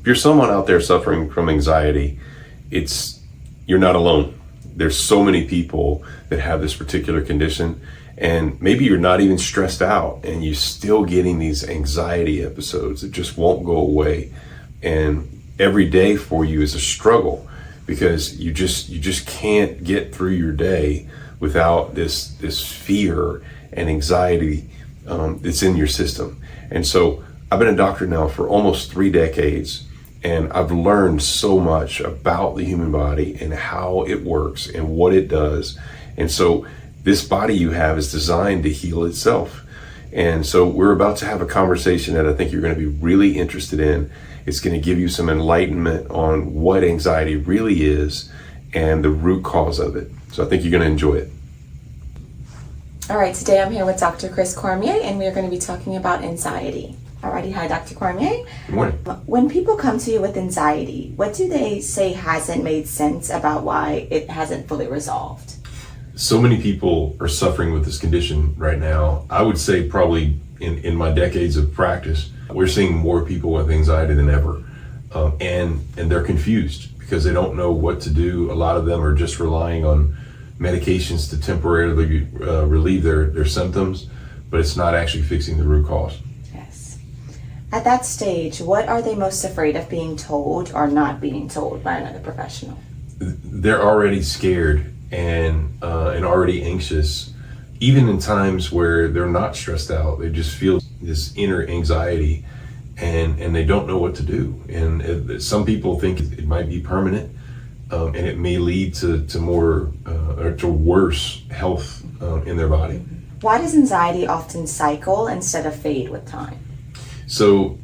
if you're someone out there suffering from anxiety, you're not alone. There's so many people that have this particular condition, and maybe you're not even stressed out and you're still getting these anxiety episodes that just won't go away. And every day for you is a struggle because you just can't get through your day without this fear and anxiety that's in your system. And so I've been a doctor now for almost 3 decades, and I've learned so much about the human body and how it works and what it does. And so this body you have is designed to heal itself. And so we're about to have a conversation that I think you're going to be really interested in. It's going to give you some enlightenment on what anxiety really is and the root cause of it. So I think you're going to enjoy it. All right, today I'm here with Dr. Chris Cormier, and we're going to be talking about anxiety. Alrighty, hi, Dr. Cormier. Good morning. When people come to you with anxiety, what do they say hasn't made sense about why it hasn't fully resolved? So many people are suffering with this condition right now. I would say probably in my decades of practice, we're seeing more people with anxiety than ever. And they're confused because they don't know what to do. A lot of them are just relying on medications to temporarily relieve their symptoms, but it's not actually fixing the root cause. Yes. At that stage, what are they most afraid of being told or not being told by another professional? They're already scared and already anxious, even in times where they're not stressed out. They just feel this inner anxiety and they don't know what to do. And some people think it might be permanent, and it may lead to more or to worse health in their body. Why does anxiety often cycle instead of fade with time? So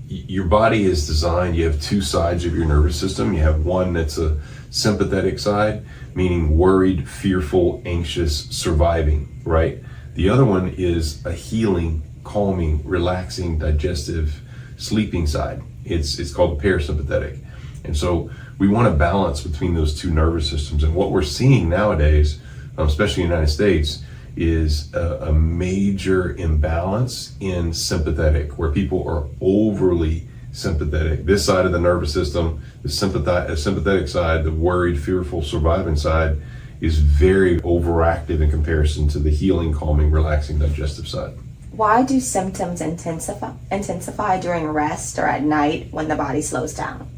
your body is designed, you have 2 sides of your nervous system. You have one that's a sympathetic side, meaning worried, fearful, anxious, surviving, right? The other one is a healing, calming, relaxing, digestive, sleeping side. It's called the parasympathetic. And so we want to balance between those 2 nervous systems. And what we're seeing nowadays, especially in the United States, is a major imbalance in sympathetic, where people are overly sympathetic. This side of the nervous system, the sympathetic side, the worried, fearful, surviving side, is very overactive in comparison to the healing, calming, relaxing, digestive side. Why do symptoms intensify during rest or at night when the body slows down?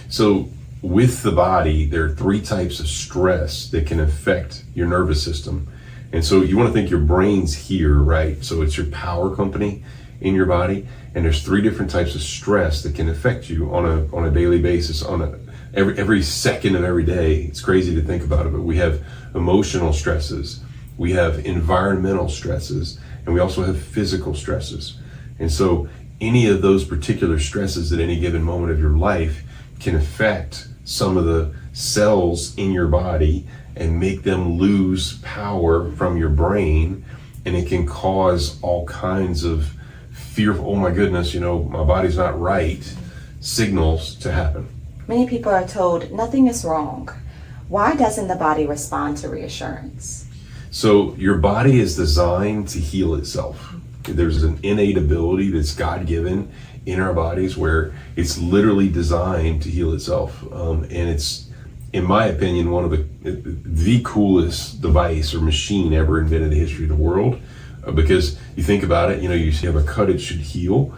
So with the body, there are 3 types of stress that can affect your nervous system. And so you want to think your brain's here, right? So it's your power company in your body. And there's 3 different types of stress that can affect you on a daily basis, every second of every day. It's crazy to think about it, but we have emotional stresses, we have environmental stresses, and we also have physical stresses. And so any of those particular stresses at any given moment of your life can affect some of the cells in your body and make them lose power from your brain, and it can cause all kinds of fearful, oh my goodness, my body's not right, signals to happen. Many people are told nothing is wrong. Why doesn't the body respond to reassurance? So your body is designed to heal itself. There's an innate ability that's God-given in our bodies where it's literally designed to heal itself. And it's, in my opinion, one of the coolest device or machine ever invented in the history of the world. Because you think about it, you have a cut, it should heal.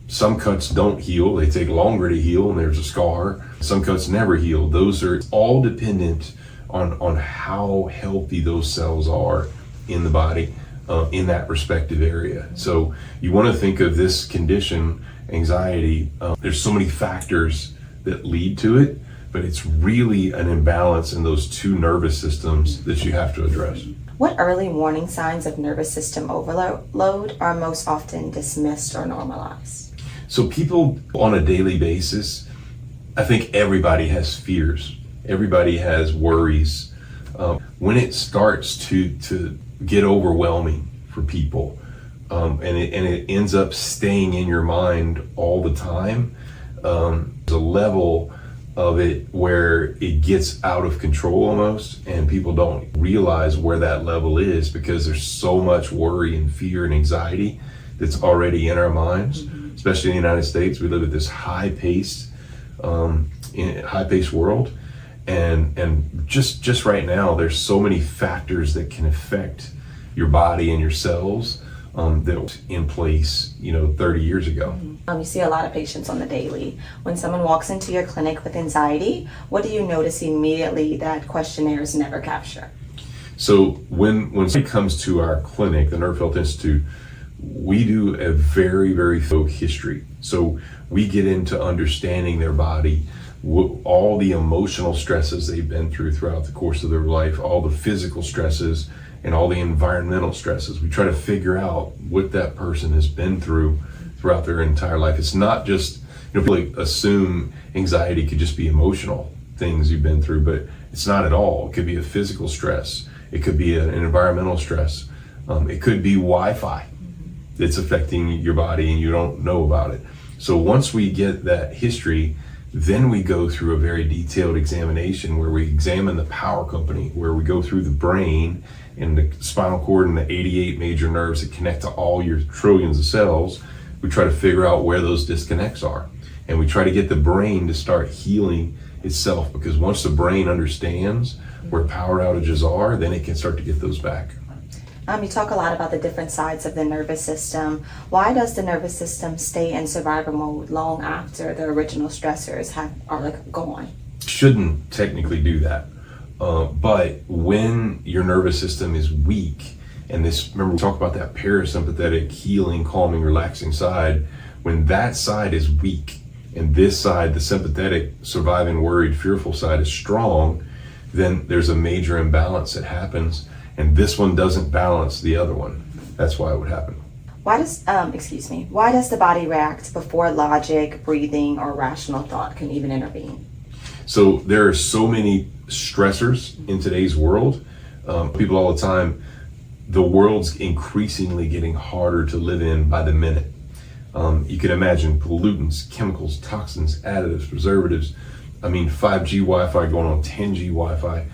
Some cuts don't heal, they take longer to heal, and there's a scar. Some cuts never heal. Those are all dependent on how healthy those cells are in the body, in that respective area. So you want to think of this condition, anxiety, there's so many factors that lead to it, but it's really an imbalance in those 2 nervous systems that you have to address. What early warning signs of nervous system overload are most often dismissed or normalized? So people on a daily basis, I think everybody has fears. Everybody has worries. When it starts to get overwhelming for people, and it ends up staying in your mind all the time, there's a level of it where it gets out of control almost, and people don't realize where that level is because there's so much worry and fear and anxiety that's already in our minds. especially in the United States. We live at this high-paced world, and just right now, there's so many factors that can affect your body and your cells that was in place, 30 years ago. You see a lot of patients on the daily. When someone walks into your clinic with anxiety, what do you notice immediately that questionnaires never capture? So when somebody comes to our clinic, the Nerve Health Institute, we do a very, very thorough history. So we get into understanding their body, all the emotional stresses they've been through throughout the course of their life, all the physical stresses, and all the environmental stresses. We try to figure out what that person has been throughout their entire life. It's not just, people assume anxiety could just be emotional things you've been through, but it's not at all. It could be a physical stress. It could be an environmental stress. It could be Wi-Fi that's affecting your body and you don't know about it. So once we get that history, then we go through a very detailed examination where we examine the power company, where we go through the brain and the spinal cord and the 88 major nerves that connect to all your trillions of cells. We try to figure out where those disconnects are. And we try to get the brain to start healing itself, because once the brain understands where power outages are, then it can start to get those back. You talk a lot about the different sides of the nervous system. Why does the nervous system stay in survival mode long after the original stressors are gone? Shouldn't technically do that. But when your nervous system is weak, and remember we talked about that parasympathetic, healing, calming, relaxing side, when that side is weak, and this side, the sympathetic, surviving, worried, fearful side is strong, then there's a major imbalance that happens, and this one doesn't balance the other one. That's why it would happen. Why does the body react before logic, breathing, or rational thought can even intervene? So there are so many stressors in today's world. People all the time, the world's increasingly getting harder to live in by the minute. You can imagine pollutants, chemicals, toxins, additives, preservatives. 5G Wi-Fi going on 10G Wi-Fi.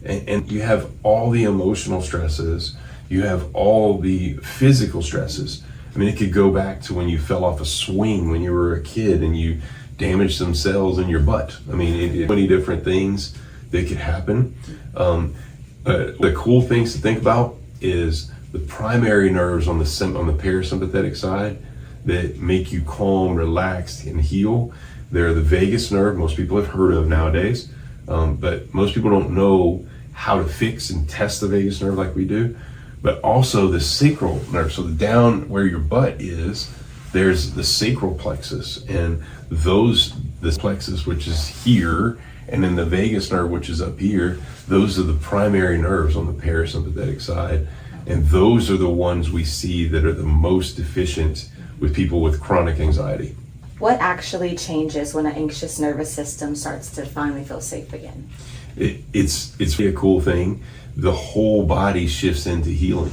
And you have all the emotional stresses. You have all the physical stresses. It could go back to when you fell off a swing when you were a kid and you damaged some cells in your butt. Many different things that could happen. The cool things to think about is the primary nerves on the parasympathetic side that make you calm, relaxed, and heal. They're the vagus nerve, most people have heard of nowadays, but most people don't know how to fix and test the vagus nerve like we do. But also the sacral nerve, so down where your butt is, there's the sacral plexus, and this plexus, which is here, and then the vagus nerve, which is up here, those are the primary nerves on the parasympathetic side. And those are the ones we see that are the most deficient with people with chronic anxiety. What actually changes when an anxious nervous system starts to finally feel safe again? It's really a cool thing. The whole body shifts into healing,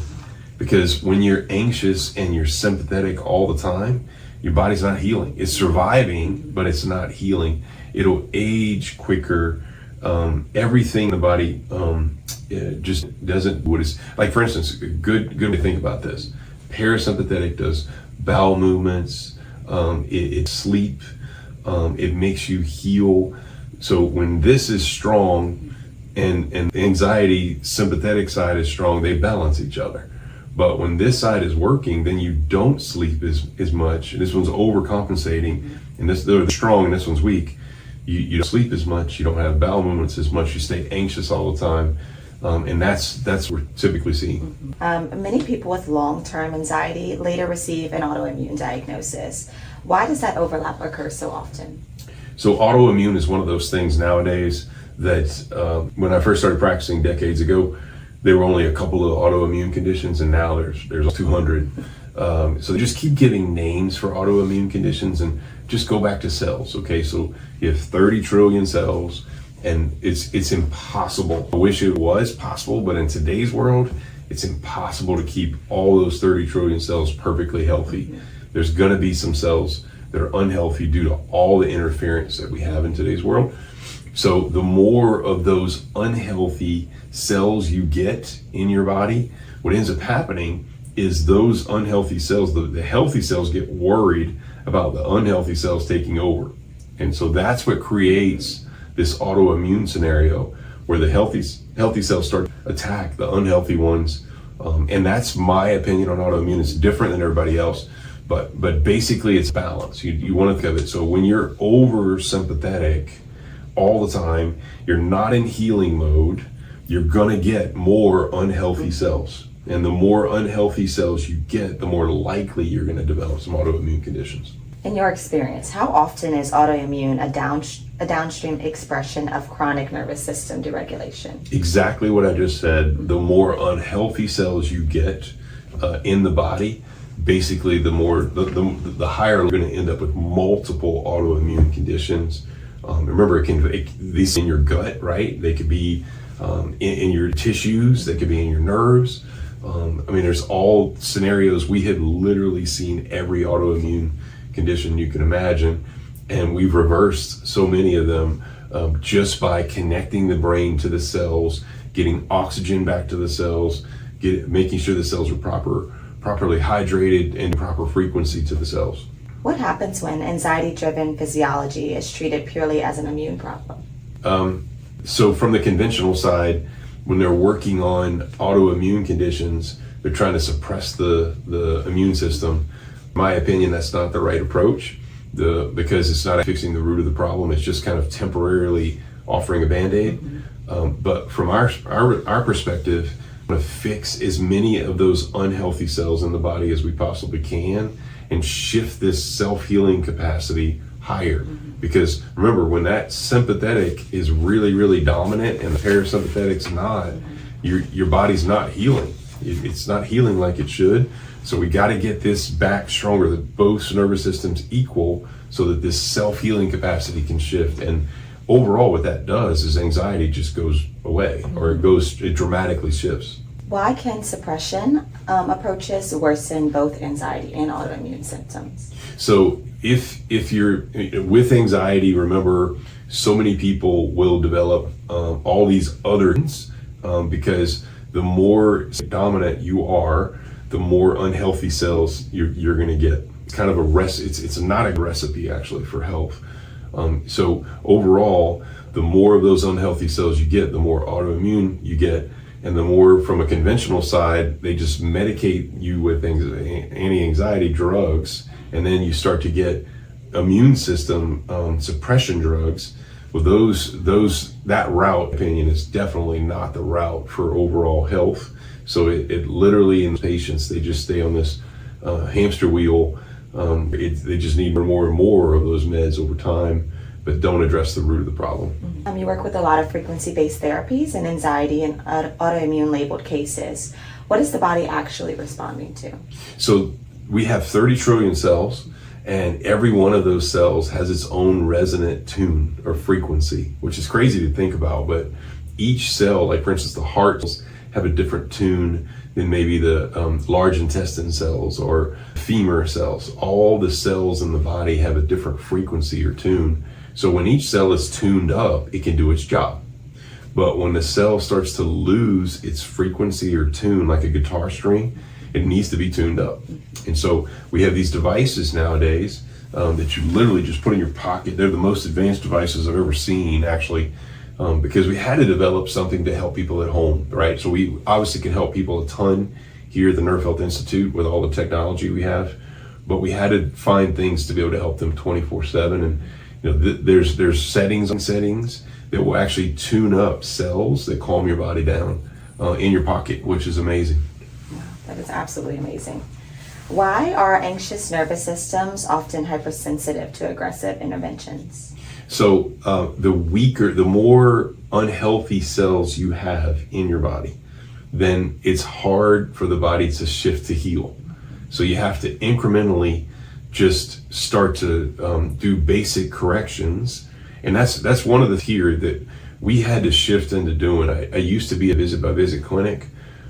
because when you're anxious and you're sympathetic all the time, your body's not healing. It's surviving, but it's not healing. It'll age quicker. Everything in the body just doesn't what is like. For instance, good to think about this. Parasympathetic does bowel movements. It sleep. It makes you heal. So when this is strong and the anxiety sympathetic side is strong, they balance each other. But when this side is working, then you don't sleep as much. And this one's overcompensating, and they're strong and this one's weak. You don't sleep as much. You don't have bowel movements as much. You stay anxious all the time. And that's what we're typically seeing. Many people with long-term anxiety later receive an autoimmune diagnosis. Why does that overlap occur so often? So autoimmune is one of those things nowadays that when I first started practicing decades ago, there were only a couple of autoimmune conditions, and now there's 200. So they just keep giving names for autoimmune conditions, and just go back to cells. Okay, so you have 30 trillion cells, and it's impossible. I wish it was possible, but in today's world, it's impossible to keep all those 30 trillion cells perfectly healthy. There's gonna be some cells that are unhealthy due to all the interference that we have in today's world. So the more of those unhealthy cells you get in your body, what ends up happening is those unhealthy cells, the healthy cells, get worried about the unhealthy cells taking over. And so that's what creates this autoimmune scenario where the healthy cells start to attack the unhealthy ones. And that's my opinion on autoimmune. It's different than everybody else, but basically it's balance. You want to think of it. So when you're over sympathetic all the time, you're not in healing mode, you're gonna get more unhealthy cells. And the more unhealthy cells you get, the more likely you're gonna develop some autoimmune conditions. In your experience, how often is autoimmune a downstream expression of chronic nervous system deregulation? Exactly what I just said. The more unhealthy cells you get in the body, basically the higher you're going to end up with multiple autoimmune conditions. Remember, these in your gut, right? They could be in your tissues, they could be in your nerves. There's all scenarios. We have literally seen every autoimmune condition you can imagine, and we've reversed so many of them just by connecting the brain to the cells, getting oxygen back to the cells, making sure the cells are properly hydrated and proper frequency to the cells. What happens when anxiety-driven physiology is treated purely as an immune problem? So from the conventional side, when they're working on autoimmune conditions, they're trying to suppress the immune system. In my opinion, that's not the right approach because it's not fixing the root of the problem. It's just kind of temporarily offering a Band-Aid. But from our perspective, we want to fix as many of those unhealthy cells in the body as we possibly can and shift this self-healing capacity higher. Because remember, when that sympathetic is really, really dominant and the parasympathetic's not, your body's not healing. It's not healing like it should. So we got to get this back stronger, that both nervous systems equal so that this self-healing capacity can shift. And overall what that does is anxiety just goes away, or it dramatically shifts. Why can suppression approaches worsen both anxiety and autoimmune symptoms? So if you're with anxiety, remember, so many people will develop all these other because the more dominant you are, the more unhealthy cells you're going to get. It's kind of it's not a recipe actually for health. So overall, the more of those unhealthy cells you get, the more autoimmune you get. And the more, from a conventional side, they just medicate you with anti-anxiety drugs, and then you start to get immune system suppression drugs. Well, that route, opinion, is definitely not the route for overall health. So it literally, in patients, they just stay on this hamster wheel. They just need more and more of those meds over time, but don't address the root of the problem. You work with a lot of frequency-based therapies and anxiety and autoimmune labeled cases. What is the body actually responding to? So we have 30 trillion cells, and every one of those cells has its own resonant tune or frequency, which is crazy to think about. But each cell, like for instance, the heart cells have a different tune than maybe the large intestine cells or femur cells. All the cells in the body have a different frequency or tune. So when each cell is tuned up, it can do its job. But when the cell starts to lose its frequency or tune, like a guitar string, it needs to be tuned up. And so we have these devices nowadays that you literally just put in your pocket. They're the most advanced devices I've ever seen, actually, because we had to develop something to help people at home, right? So we obviously can help people a ton here at the Nerve Health Institute with all the technology we have, but we had to find things to be able to help them 24/7. And there's settings that will actually tune up cells that calm your body down in your pocket, which is amazing. Wow, that is absolutely amazing. Why are anxious nervous systems often hypersensitive to aggressive interventions? So the more unhealthy cells you have in your body, then it's hard for the body to shift to heal. So you have to incrementally just start to do basic corrections. And that's one of the here that we had to shift into doing. I used to be a visit by visit clinic,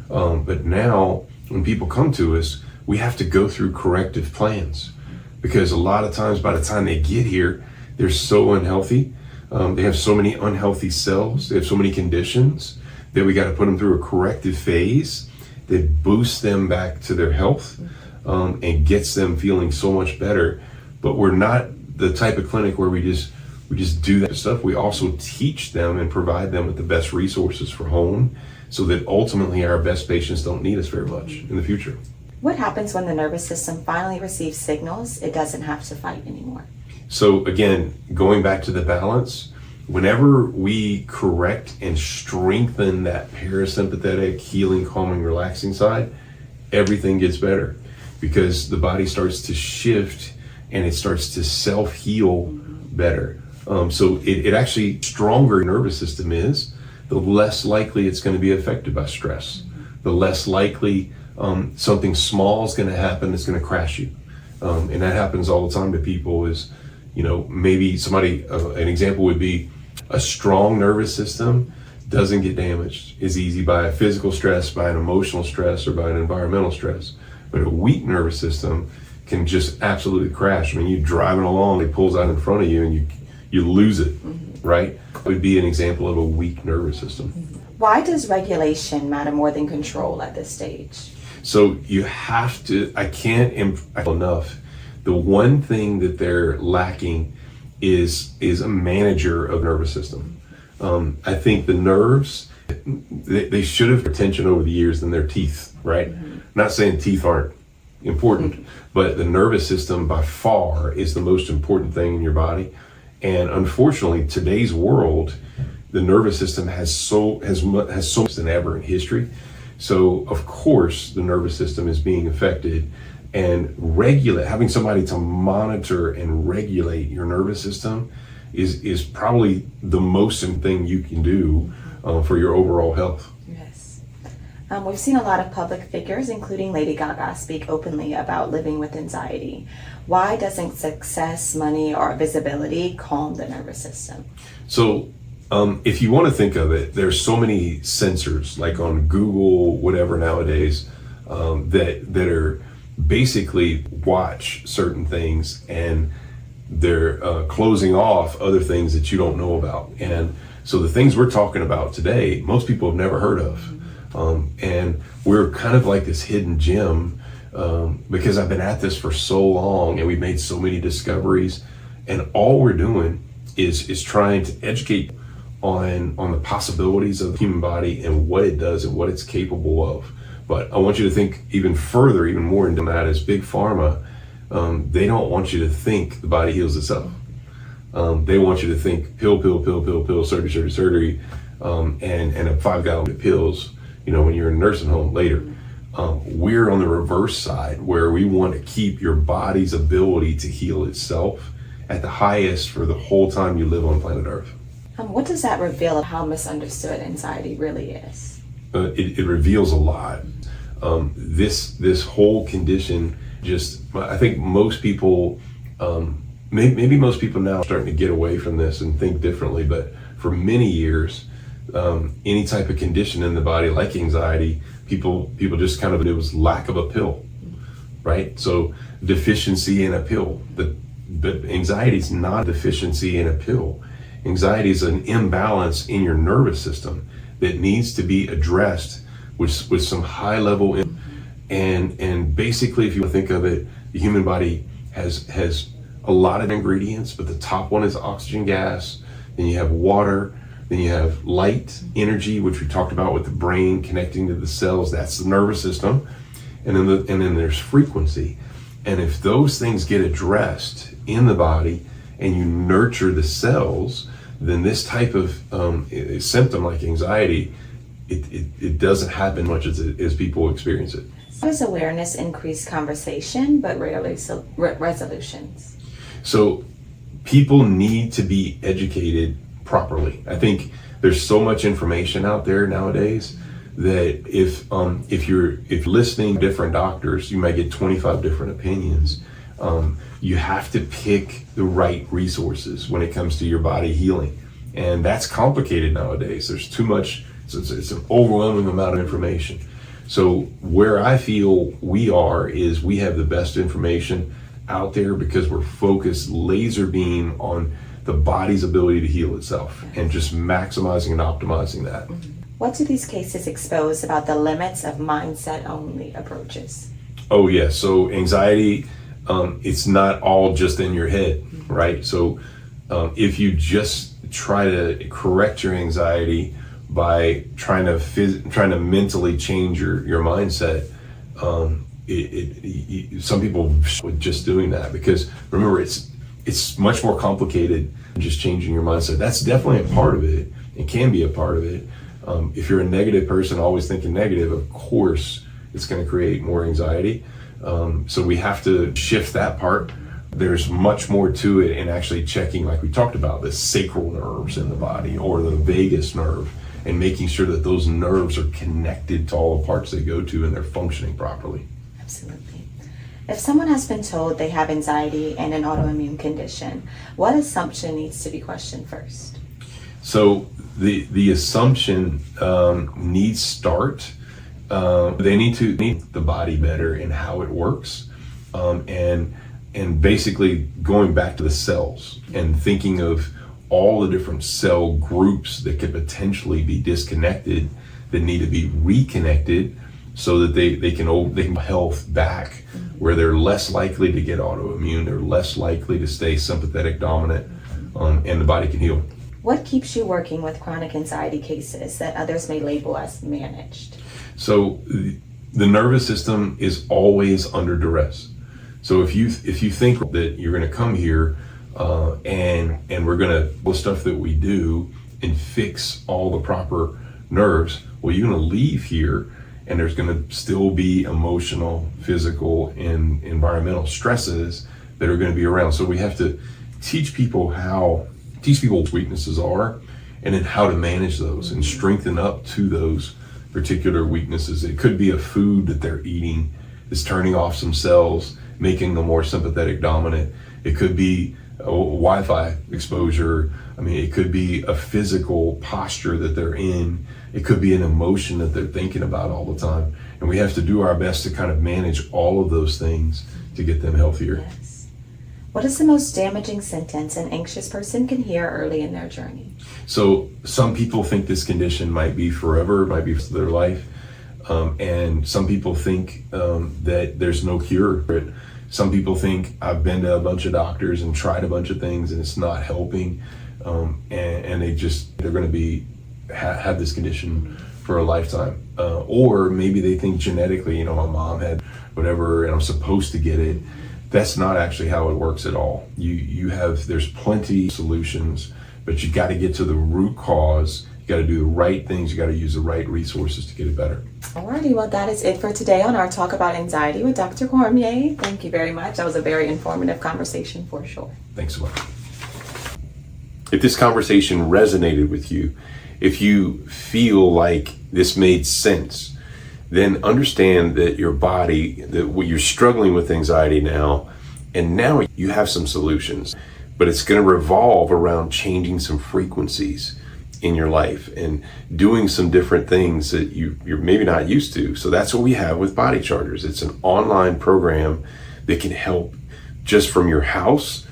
but now when people come to us, we have to go through corrective plans, because a lot of times by the time they get here, they're so unhealthy. They have so many unhealthy cells. They have so many conditions that we got to put them through a corrective phase that boosts them back to their health and gets them feeling so much better. but we're not the type of clinic where we just do that stuff. We also teach them and provide them with the best resources for home, so that ultimately our best patients don't need us very much in the future. What happens when the nervous system finally receives signals it doesn't have to fight anymore? So again, going back to the balance, whenever we correct and strengthen that parasympathetic, healing, calming, relaxing side, everything gets better, because the body starts to shift and it starts to self-heal better. So it actually, stronger your nervous system is, the less likely it's going to be affected by stress. The less likely something small is going to happen that's going to crash you. And that happens all the time to people. Is, maybe somebody, an example would be a strong nervous system doesn't get damaged as easy by a physical stress, by an emotional stress, or by an environmental stress. But a weak nervous system can just absolutely crash. I mean, you're driving along, it pulls out in front of you, and you lose it, right? It would be an example of a weak nervous system. Why does regulation matter more than control at this stage? So you have to, I can't enough. The one thing that they're lacking is a manager of nervous system. I think the nerves, they should have attention over the years than their teeth, right? Not saying teeth aren't important, but the nervous system by far is the most important thing in your body. And unfortunately, today's world, the nervous system has so much than ever in history. So of course, the nervous system is being affected, and having somebody to monitor and regulate your nervous system is probably the most important thing you can do for your overall health. Yes. We've seen a lot of public figures, including Lady Gaga, speak openly about living with anxiety. Why doesn't success, money, or visibility calm the nervous system? So if you want to think of it, there's so many sensors, like on Google, whatever nowadays, that are basically watch certain things, and they're closing off other things that you don't know about. And so the things we're talking about today, most people have never heard of. And we're kind of like this hidden gem, because I've been at this for so long and we've made so many discoveries, and all we're doing is trying to educate on the possibilities of the human body and what it does and what it's capable of. But I want you to think even further, even more into that, as Big Pharma, they don't want you to think the body heals itself. They want you to think pill, surgery, and a 5-gallon of pills, when you're in a nursing home later. We're on the reverse side, where we want to keep your body's ability to heal itself at the highest for the whole time you live on planet Earth. What does that reveal of how misunderstood anxiety really is? It reveals a lot. This whole condition, I think most people, maybe most people now are starting to get away from this and think differently, but for many years, any type of condition in the body like anxiety, people just kind of, it was lack of a pill, right? So deficiency in a pill, but anxiety is not a deficiency in a pill. Anxiety is an imbalance in your nervous system that needs to be addressed with some high level, and basically, if you think of it, the human body has a lot of ingredients, but the top one is oxygen gas, then you have water, then you have light, energy, which we talked about with the brain connecting to the cells, that's the nervous system, and then there's frequency. And if those things get addressed in the body and you nurture the cells, then this type of symptom like anxiety, it doesn't happen much as people experience it. How does awareness increase conversation but rarely resolutions? So people need to be educated properly. I think there's so much information out there nowadays that if you're listening to different doctors, you might get 25 different opinions. You have to pick the right resources when it comes to your body healing, and that's complicated nowadays. There's too much. It's an overwhelming amount of information. So where I feel we have the best information out there, because we're focused laser beam on the body's ability to heal itself, and just maximizing and optimizing that. What do these cases expose about the limits of mindset-only approaches? Oh yeah, so anxiety, it's not all just in your head, right? So if you just try to correct your anxiety by trying to mentally change your mindset, some people with just doing that, because remember, it's much more complicated than just changing your mindset. That's definitely a part of it. It can be a part of it. If you're a negative person, always thinking negative, of course, it's going to create more anxiety. So we have to shift that part. There's much more to it in actually checking, like we talked about, the sacral nerves in the body or the vagus nerve, and making sure that those nerves are connected to all the parts they go to and they're functioning properly. Absolutely. If someone has been told they have anxiety and an autoimmune condition, what assumption needs to be questioned first? So the assumption needs start. They need to meet the body better and how it works, and basically going back to the cells and thinking of all the different cell groups that could potentially be disconnected, that need to be reconnected, so that they can health back, where they're less likely to get autoimmune, they're less likely to stay sympathetic dominant, and the body can heal. What keeps you working with chronic anxiety cases that others may label as managed? So the nervous system is always under duress. So if you think that you're going to come here and we're going to the stuff that we do and fix all the proper nerves, well, you're going to leave here and there's going to still be emotional, physical, and environmental stresses that are going to be around. So we have to teach people what weaknesses are, and then how to manage those and strengthen up to those particular weaknesses. It could be a food that they're eating is turning off some cells, making them more sympathetic dominant. It could be a Wi-Fi exposure. I mean, it could be a physical posture that they're in. It could be an emotion that they're thinking about all the time. And we have to do our best to kind of manage all of those things to get them healthier. Yes. What is the most damaging sentence an anxious person can hear early in their journey? So some people think this condition might be forever, might be for their life. And some people think that there's no cure for it. Some people think, I've been to a bunch of doctors and tried a bunch of things and it's not helping. And they're going to have this condition for a lifetime. Or maybe they think genetically, my mom had whatever and I'm supposed to get it. That's not actually how it works at all. There's plenty of solutions, but you got to get to the root cause. You got to do the right things. You got to use the right resources to get it better. Alrighty, well, that is it for today on our Talk About Anxiety with Dr. Cormier. Thank you very much. That was a very informative conversation for sure. Thanks so much. If this conversation resonated with you, if you feel like this made sense, then understand that your body, that you're struggling with anxiety now, and now you have some solutions, but it's going to revolve around changing some frequencies in your life and doing some different things that you're maybe not used to. So that's what we have with BodyChargers. It's an online program that can help just from your house,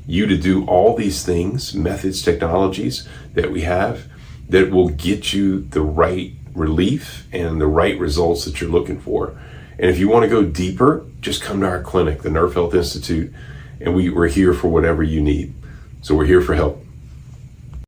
you to do all these things, methods, technologies that we have that will get you the right relief and the right results that you're looking for. And if you want to go deeper, just come to our clinic, the Nerve Health Institute, and we're here for whatever you need. So we're here for help.